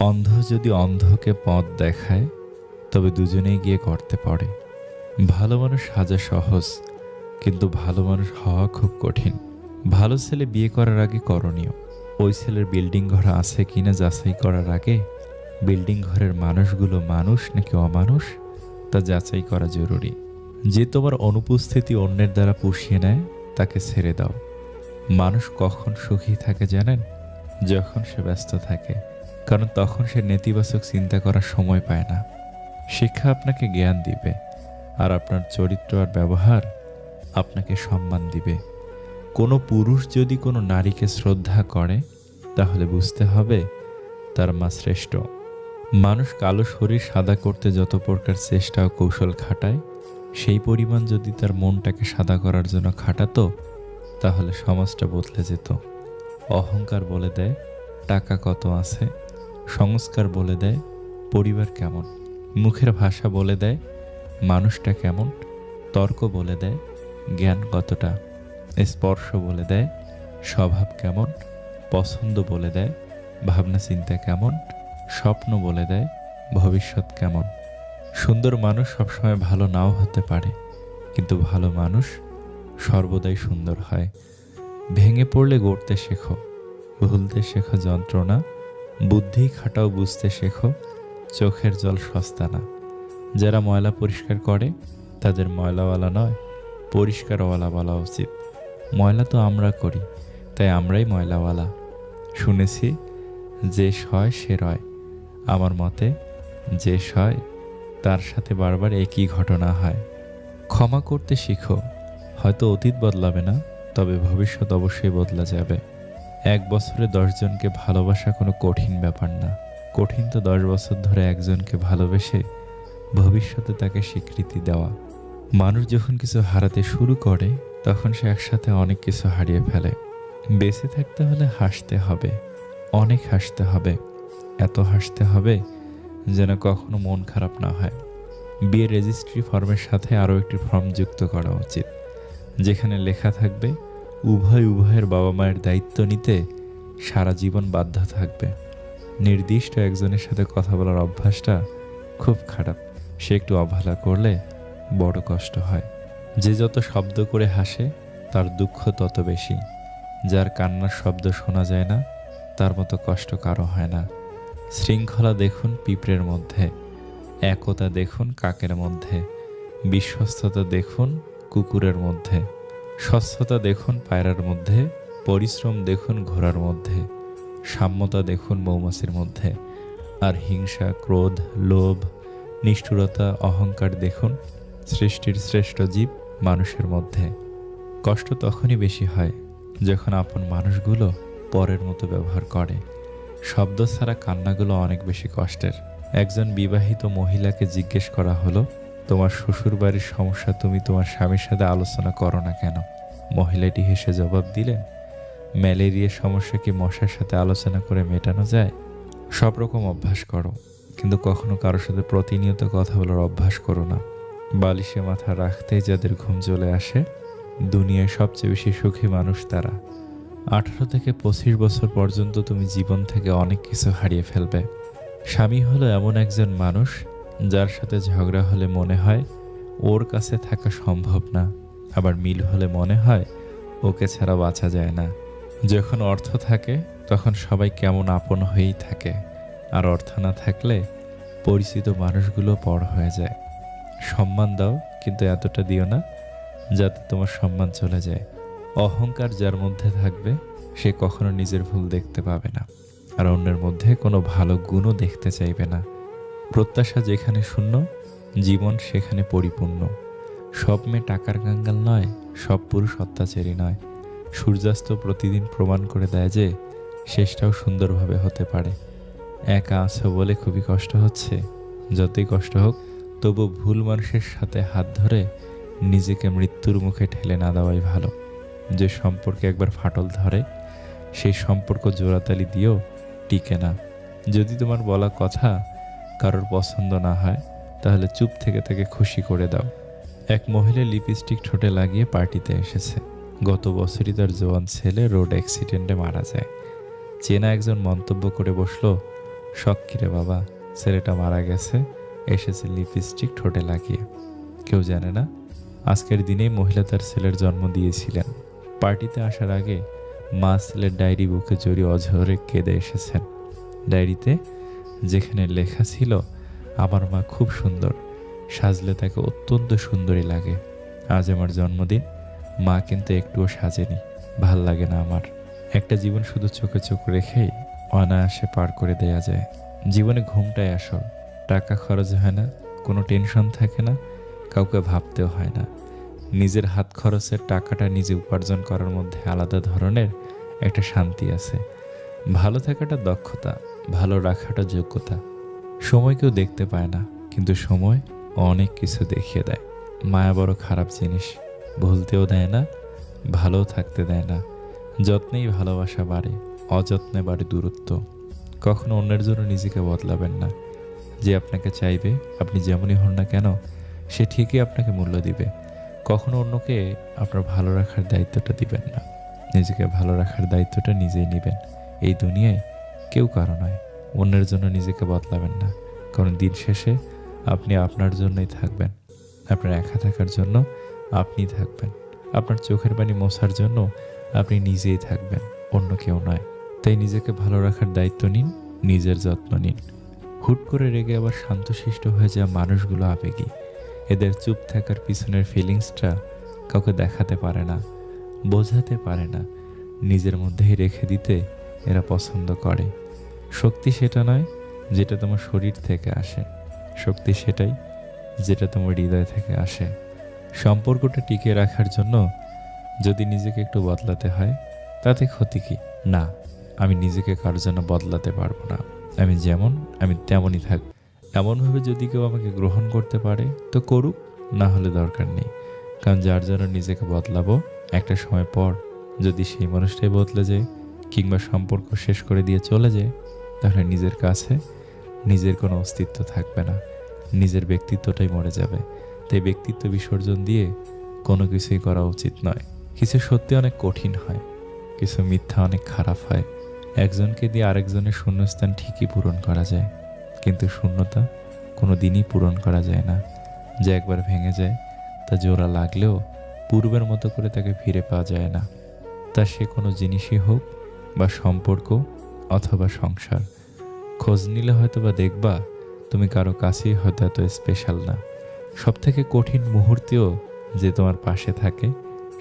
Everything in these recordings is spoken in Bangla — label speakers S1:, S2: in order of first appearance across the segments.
S1: অন্ধ যদি অন্ধকে পথ দেখায়, তবে দুজনেই গিয়ে গর্তে পড়ে। ভালো মানুষ সাজা সহজ, কিন্তু ভালো মানুষ হওয়া খুব কঠিন। ভালো ছেলে বিয়ে করার আগে করণীয়, ওই ছেলের বিল্ডিং ঘর আছে কিনা যাচাই করার আগে বিল্ডিং ঘরের মানুষগুলো মানুষ নাকি অমানুষ তা যাচাই করা জরুরি। যে তোমার অনুপস্থিতি অন্যের দ্বারা পুষিয়ে নেয়, তাকে ছেড়ে দাও। মানুষ কখন সুখী থাকে জানেন? যখন সে ব্যস্ত থাকে, কারণ তখন সে নেতিবাচক চিন্তা করার সময় পায় না। শিক্ষা আপনাকে জ্ঞান দিবে, আর আপনার চরিত্র আর ব্যবহার আপনাকে সম্মান দিবে। কোনো পুরুষ যদি কোনো নারীকে শ্রদ্ধা করে, তাহলে বুঝতে হবে তার মা শ্রেষ্ঠ। মানুষ কালো শরীর সাদা করতে যত প্রকার চেষ্টা ও কৌশল খাটায়, সেই পরিমাণ যদি তার মনটাকে সাদা করার জন্য খাটাতো, তাহলে সমাজটা বদলে যেত। অহংকার বলে দেয় টাকা কত আছে, সংস্কার বলে দেয় পরিবার কেমন, মুখের ভাষা বলে দেয় মানুষটা কেমন, তর্ক বলে দেয় জ্ঞান কতটা, স্পর্শ বলে দেয় স্বভাব কেমন, পছন্দ বলে দেয় ভাবনা চিন্তা কেমন, স্বপ্ন বলে দেয় ভবিষ্যৎ কেমন। সুন্দর মানুষ সবসময় ভালো নাও হতে পারে, কিন্তু ভালো মানুষ সর্বদাই সুন্দর হয়। ভেঙে পড়লে গড়তে শেখো, ভুলতে শেখো যন্ত্রণা, বুদ্ধি খাটাও বুঝতে শেখো, চোখের জল সস্তা না। যারা ময়লা পরিষ্কার করে, তাদের ময়লাওয়ালা নয়, পরিষ্কারওয়ালা বলা উচিত। ময়লা তো আমরা করি, তাই আমরাই ময়লাওয়ালা। শুনেছি যে সয় সে রয়। আমার মতে যে সয় তার সাথে বারবার একই ঘটনা হয়। ক্ষমা করতে শিখো, হয়তো অতীত বদলাবে না, তবে ভবিষ্যৎ অবশ্যই বদলা যাবে। 1 বছরে 10 জনকে ভালোবাসা কোনো কঠিন ব্যাপার না। কঠিন তো 10 বছর ধরে একজনকে ভালোবেসে ভবিষ্যতে তাকে স্বীকৃতি দেওয়া। মানুষ যখন কিছু হারাতে শুরু করে, তখন সে একসাথে অনেক কিছু হারিয়ে ফেলে। বেঁচে থাকতে হলে হাসতে হবে, অনেক হাসতে হবে, এত হাসতে হবে যেন কখনো মন খারাপ না হয়। বিয়ের রেজিস্ট্রি ফর্মের সাথে আরও একটি ফর্ম যুক্ত করা উচিত, যেখানে লেখা থাকবে উভয়ের বাবা মায়ের দায়িত্ব নিতে সারা জীবন বাধ্য থাকবে। নির্দিষ্ট একজনের সাথে কথা বলার অভ্যাসটা খুব খারাপ। সে একটু অবহেলা করলে বড় কষ্ট হয়। যে যত শব্দ করে হাসে, তার দুঃখ তত বেশি। যার কান্নার শব্দ শোনা যায় না, তার মতো কষ্ট কারো হয় না। শৃঙ্খলা দেখুন পিঁপড়ের মধ্যে, একতা দেখুন কাকের মধ্যে, বিশ্বস্ততা দেখুন কুকুরের মধ্যে, স্বচ্ছতা দেখুন পায়রার মধ্যে, পরিশ্রম দেখুন ঘোড়ার মধ্যে, সাম্যতা দেখুন মৌমাছির মধ্যে, আর হিংসা, ক্রোধ, লোভ, নিষ্ঠুরতা, অহংকার দেখুন সৃষ্টির শ্রেষ্ঠ জীব মানুষের মধ্যে। কষ্ট তখনই বেশি হয় যখন আপন মানুষগুলো পরের মতো ব্যবহার করে। শব্দ ছাড়া কান্নাগুলো অনেক বেশি কষ্টের। একজন বিবাহিত মহিলাকে জিজ্ঞেস করা হলো, তোমার শ্বশুর বাড়ির সমস্যা তুমি তোমার স্বামীর সাথে আলোচনা করো না কেন? মহিলাটি হেসে জবাব দিলেন, ম্যালেরিয়ার সমস্যা কি মশার সাথে আলোচনা করে মেটানো যায়? সব রকম অভ্যাস করো, কিন্তু কখনো কারোর সাথে প্রতিনিয়ত কথা বলার অভ্যাস করো না। বালিশে মাথা রাখতেই যাদের ঘুম চলে আসে, দুনিয়ায় সবচেয়ে বেশি সুখী মানুষ তারা। 18 থেকে 25 বছর পর্যন্ত তুমি জীবন থেকে অনেক কিছু হারিয়ে ফেলবে। স্বামী হলো এমন একজন মানুষ যার সাথে ঝগড়া হলে মনে হয় ওর কাছে থাকা সম্ভব না, আবার মিল হলে মনে হয় ওকে ছাড়া বাঁচা যায় না। যখন অর্থ থাকে তখন সবাই কেমন আপন হয়েই থাকে, আর অর্থ না থাকলে পরিচিত মানুষগুলো পর হয়ে যায়। সম্মান দাও, কিন্তু এতটা দিও না যাতে তোমার সম্মান চলে যায়। অহংকার যার মধ্যে থাকবে, সে কখনো নিজের ভুল দেখতে পাবে না, আর অন্যের মধ্যে কোনো ভালো গুণও দেখতে চাইবে না। প্রত্যাশা যেখানে শূন্য, জীবন সেখানে পরিপূর্ণ। সব মেয়ে টাকার কাঙ্গাল নয়, সব পুরুষ অত্যাচারী নয়। সূর্যাস্ত প্রতিদিন প্রমাণ করে দেয় যে শেষটাও সুন্দরভাবে হতে পারে। একা আছো বলে খুবই কষ্ট হচ্ছে, যতই কষ্ট হোক তবু ভুল মানুষের সাথে হাত ধরে নিজেকে মৃত্যুর মুখে ঠেলে না দেওয়াই ভালো। যে সম্পর্কে একবার ফাটল ধরে, সেই সম্পর্ক জোড়াতালি দিয়েও টিকে না। যদি তোমার বলা কথা কারোর পছন্দ না হয়, তাহলে চুপ থেকে তাকে খুশি করে দাও। এক মহিলা লিপস্টিক ঠোঁটে লাগিয়ে পার্টিতে এসেছে। গত বছরই তার জোয়ান ছেলে রোড অ্যাক্সিডেন্টে মারা যায়। চেনা একজন মন্তব্য করে বসলো, শখ কিরে বাবা, ছেলেটা মারা গেছে, এসেছে লিপস্টিক ঠোঁটে লাগিয়ে। কেউ জানে না আজকের দিনেই মহিলা তার ছেলের জন্ম দিয়েছিলেন। পার্টিতে আসার আগে মা ছেলের ডায়েরি বুকে জড়িয়ে অঝরে কেঁদে এসেছেন। ডায়েরিতে যেখানে লেখা ছিল, আমার মা খুব সুন্দর, সাজলে তাকে অত্যন্ত সুন্দরী লাগে। আজ আমার জন্মদিন, মা কিন্তু একটুও সাজেনি, ভাল লাগে না আমার। একটা জীবন শুধু চোখে চোখ রেখেই অনায়াসে পার করে দেয়া যায়। জীবনে ঘুমটাই আসল, টাকা খরচ হয় না, কোনো টেনশন থাকে না, কাউকে ভাবতেও হয় না। নিজের হাত খরচের টাকাটা নিজে উপার্জন করার মধ্যে আলাদা ধরনের একটা শান্তি আছে। ভালো থাকাটা দক্ষতা, ভালো রাখাটা যোগ্যতা। সময় কেউ দেখতে পায় না, কিন্তু সময় অনেক কিছু দেখিয়ে দেয়। মায়া বড় খারাপ জিনিস, ভুলতেও দেয় না, ভালোও থাকতে দেয় না। যত্নেই ভালোবাসা বাড়ে, অযত্নে বাড়ে দূরত্ব। কখনো অন্যের জন্য নিজেকে বদলাবেন না। যে আপনাকে চাইবে, আপনি যেমনই হন না কেন, সে ঠিকই আপনাকে মূল্য দিবে। কখনো অন্যকে আপনার ভালো রাখার দায়িত্বটা দিবেন না, নিজেকে ভালো রাখার দায়িত্বটা নিজেই নেবেন। এই দুনিয়ায় কেউ কারো নয়। অন্যের জন্য নিজেকে বদলাবেন না, কারণ দিন শেষে আপনি আপনার জন্যই থাকবেন। আপনার একা থাকার জন্য আপনি থাকবেন। আপনার চোখের পানি মোছার জন্য আপনি নিজেই থাকবেন, অন্য কেউ নয়। তাই নিজেকে ভালো রাখার দায়িত্ব নিন, নিজের যত্ন নিন। হুট করে রেগে আবার শান্তশিষ্ট হয়ে যাওয়া মানুষগুলো আবেগী। এদের চুপ থাকার পিছনের ফিলিংসটা কাউকে দেখাতে পারে না, বোঝাতে পারে না, নিজের মধ্যেই রেখে দিতে এরা পছন্দ করে। শক্তি সেটা নয় যেটা তোমার শরীর থেকে আসে, শক্তি সেটাই যেটা তোমার হৃদয় থেকে আসে। সম্পর্কটা টিকিয়ে রাখার জন্য যদি নিজেকে একটু বদলাতে হয়, তাতে ক্ষতি কি? না, আমি নিজেকে কারোর জন্য বদলাতে পারবো না। আমি যেমন, আমি তেমনই থাকব। এমনভাবে যদি কেউ আমাকে গ্রহণ করতে পারে তো করুক, না হলে দরকার নেই। কারণ যার জন্য নিজেকে বদলাবো, একটা সময় পর যদি সেই মানুষটাই বদলে যায় কিংবা সম্পর্ক শেষ করে দিয়ে চলে যায়, তাহলে নিজের কাছে নিজের কোনো অস্তিত্ব থাকবে না, নিজের ব্যক্তিত্বটাই মরে যাবে। তাই ব্যক্তিত্ব বিসর্জন দিয়ে কোনো কিছুই করা উচিত নয়। কিছু সত্যি অনেক কঠিন হয়, কিছু মিথ্যা অনেক খারাপ হয়। একজনকে দিয়ে আরেকজনের শূন্যস্থান ঠিকই পূরণ করা যায়, কিন্তু শূন্যতা কোনো দিনই পূরণ করা যায় না। যে একবার ভেঙে যায়, তা জোড়া লাগলেও পূর্বের মতো করে তাকে ফিরে পাওয়া যায় না। তা সে কোনো জিনিসই হোক, বা সম্পর্ক অথবা সংসার। খোঁজ নিলে হয়তো বা দেখবা তুমি কারো কাছেই হয়তো এত স্পেশাল না। সব থেকে কঠিন মুহূর্তেও যে তোমার পাশে থাকে,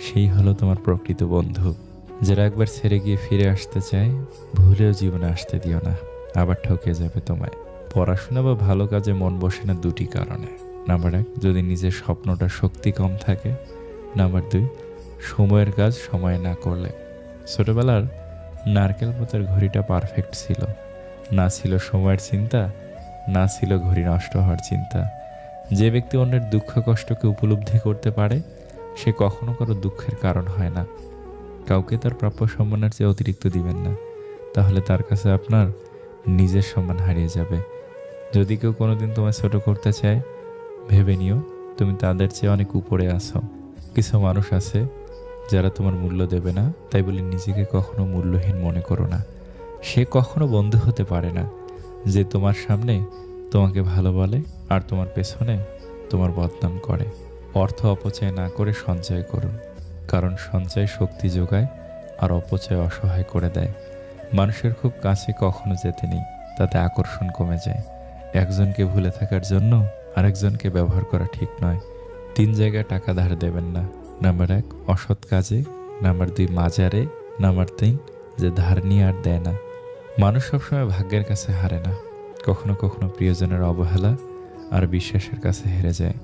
S1: সেই হলো তোমার প্রকৃত বন্ধু। যারা একবার ছেড়ে গিয়ে ফিরে আসতে চায়, ভুলেও জীবনে আসতে দিও না, আবার ঠকে যাবে তোমায়। পড়াশোনা বা ভালো কাজে মন বসে না দুটি কারণে। নাম্বার 1, যদি নিজের স্বপ্নটা শক্তি কম থাকে। নাম্বার 2, সময়ের কাজ সময় না করলে। ছোটবেলার নারকেল পাতার ঘড়িটা পারফেক্ট ছিল, না ছিল সময়ের চিন্তা, না ছিল ঘড়ি নষ্ট হওয়ার চিন্তা। যে ব্যক্তি অন্যের দুঃখ কষ্টকে উপলব্ধি করতে পারে, সে কখনো কারো দুঃখের কারণ হয় না। কাউকে তার প্রাপ্য সম্মানের চেয়ে অতিরিক্ত দিবেন না, তাহলে তার কাছে আপনার নিজের সম্মান হারিয়ে যাবে। যদি কেউ কোনোদিন তোমায় ছোট করতে চায়, ভেবে নিও তুমি তাদের চেয়ে অনেক উপরে আছো। কিছু মানুষ আছে যারা তোমার মূল্য দেবে না, তাই বলে নিজেকে কখনো মূল্যহীন মনে করো না। সে কখনো বন্ধু হতে পারে না যে তোমার সামনে তোমাকে ভালো বলে আর তোমার পেছনে তোমার বদনাম করে। অর্থ অপচয় না করে সঞ্চয় করুন, কারণ সঞ্চয় শক্তি যোগায় আর অপচয় অসহায় করে দেয়। মানুষের খুব কাছে কখনো যেতে নেই, তাতে আকর্ষণ কমে যায়। একজনকে ভুলে থাকার জন্য আরেকজনকে ব্যবহার করা ঠিক নয়। 3 জায়গায় টাকা ধার দেবেন না। নাম্বার 1, অসৎ কাজে। নাম্বার 2, মাজারে। নাম্বার 3, যে ধার নিয়ে আর দেয় না। মানুষ সবসময় ভাগ্যের কাছে হারে না, কখনো কখনো প্রিয়জনের অবহেলা আর বিশ্বাসের কাছে হেরে যায়।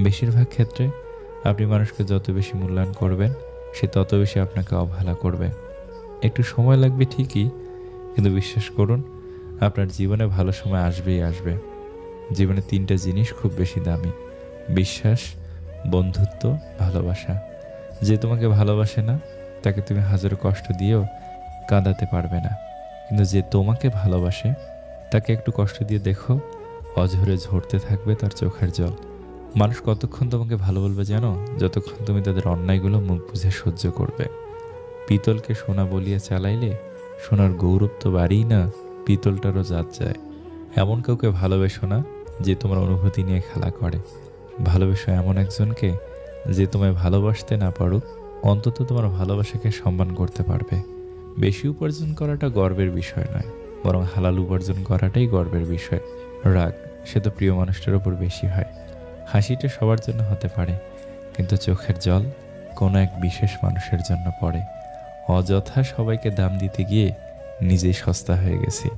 S1: বেশিরভাগ ক্ষেত্রে আপনি মানুষকে যত বেশি মূল্যায়ন করবেন, সে তত বেশি আপনাকে অবহেলা করবে। একটু সময় লাগবে ঠিকই, কিন্তু বিশ্বাস করুন আপনার জীবনে ভালো সময় আসবেই আসবে। জীবনে 3টা জিনিস খুব বেশি দামি: বিশ্বাস, বন্ধুত্ব, ভালোবাসা। যে তোমাকে ভালোবাসে না, তাকে তুমি হাজারো কষ্ট দিয়েও কাঁদাতে পারবে না, কিন্তু যে তোমাকে ভালোবাসে, তাকে একটু কষ্ট দিয়ে দেখো, অঝরে ঝরতে থাকবে তার চোখের জল। মানুষ কতক্ষণ তোমাকে ভালো বলবে জানো? যতক্ষণ তুমি তাদের অন্যায়গুলো মুখ বুঝে সহ্য করবে। পিতলকে সোনা বলিয়া চালাইলে সোনার গৌরব তো বাড়েই না, পিতলটারও জাত যায়। এমন কাউকে ভালোবেসো না যে তোমার অনুভূতি নিয়ে খেলা করে। ভালোবেসো এমন একজনকে যে তোমায় ভালোবাসতে না পারুক, অন্তত তোমার ভালোবাসাকে সম্মান করতে পারবে। বেশি উপার্জন করাটা গর্বের বিষয় নয়, বরং হালাল উপার্জন করাটাই গর্বের বিষয়। রাগ সে তো প্রিয় মানুষটার উপর বেশি হয়। হাসিটা সবার জন্য হতে পারে, কিন্তু চোখের জল কোনো এক বিশেষ মানুষের জন্য পড়ে। অযথা সবাইকে দাম দিতে গিয়ে নিজেই সস্তা হয়ে গেছি।